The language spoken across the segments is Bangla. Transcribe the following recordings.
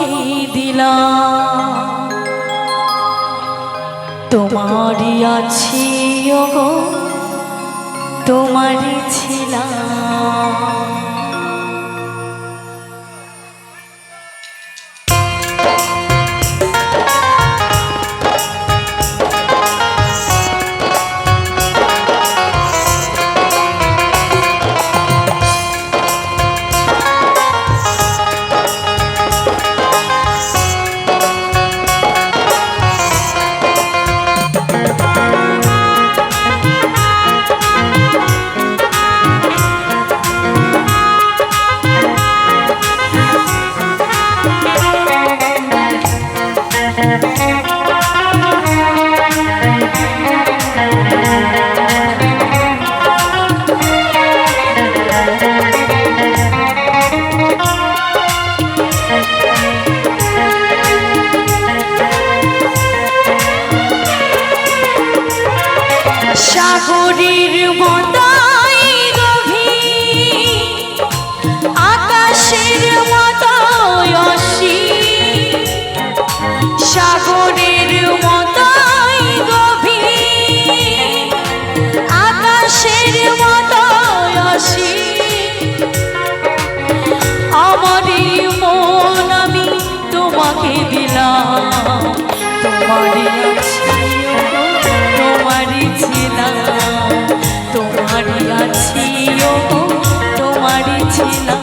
তোমাকে দিলাম, তোমারই আছি ওগো, তোমারই ছিলাম। সাগরের মতোই গভীর, আকাশের মতোই অসীম, সাগরের মতোই গভীর, আকাশের মতোই অসীম। আমারই মন আমি তোমাকে দিলাম, তোমারই আছি তোমারই ছিলাম, তোমারই আছি ওগো, তোমারই ছিলাম।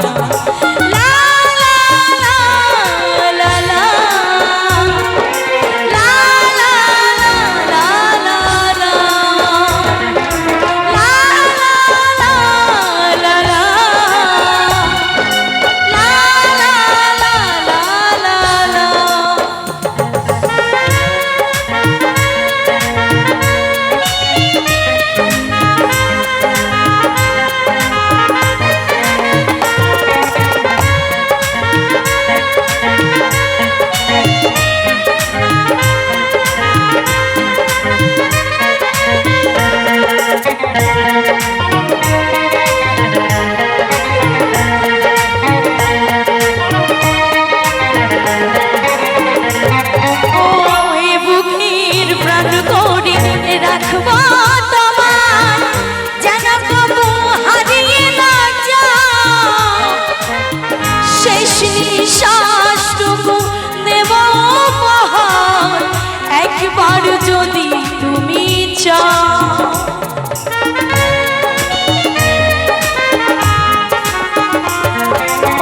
একবার যদি তুমি চাও,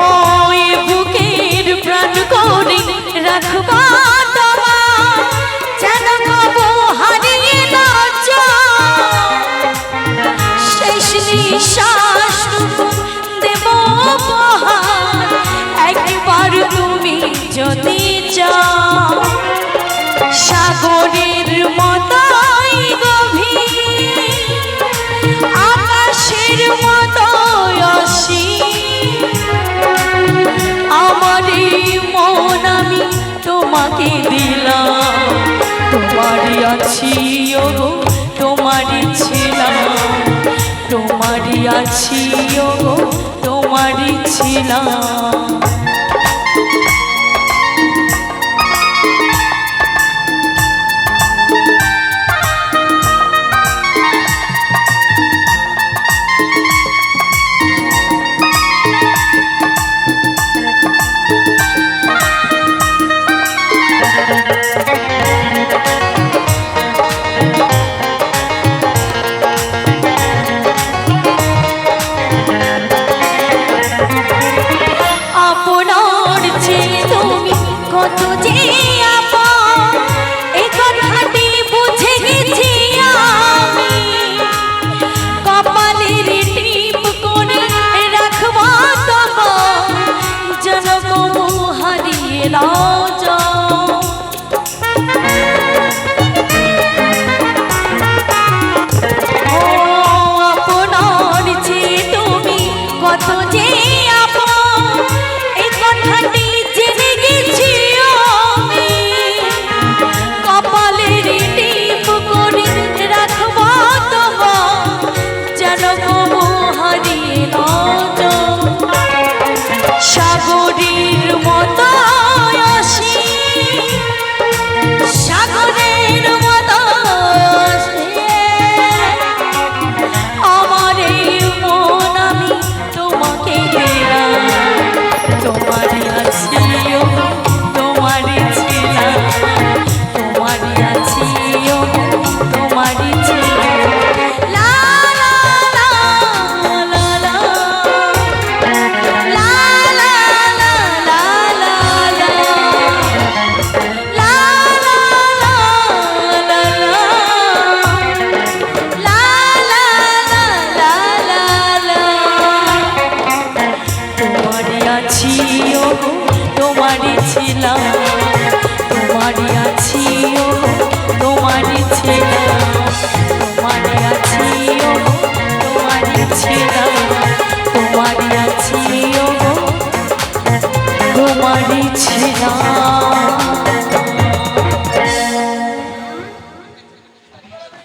ওই বুকের প্রাণ করে রাখবা তোমার, যেন কবু হারিয়ে না যাও। শেষ নিঃশ্বাসটুকু দেব উপহার, একবার তুমি যদি চাও। সাগরের মতোই গভীর, আকাশের মতোই অসীম, আমারই মন আমি তোমাকে দিলাম, তোমারই আছি ওগো, তোমারই ছিলাম, তোমারই আছি ওগো, তোমারই ছিলাম। কত যে আপন এই কথাটি বুঝে গেছি আমি, কপালের টিপ করে রাখবো তোমার, যেন কবু হারিয়ে না যাও। ও আপনার যে তুমি কত যে আপন এই কথাটি জেনে গেছি আমি, ছিলাম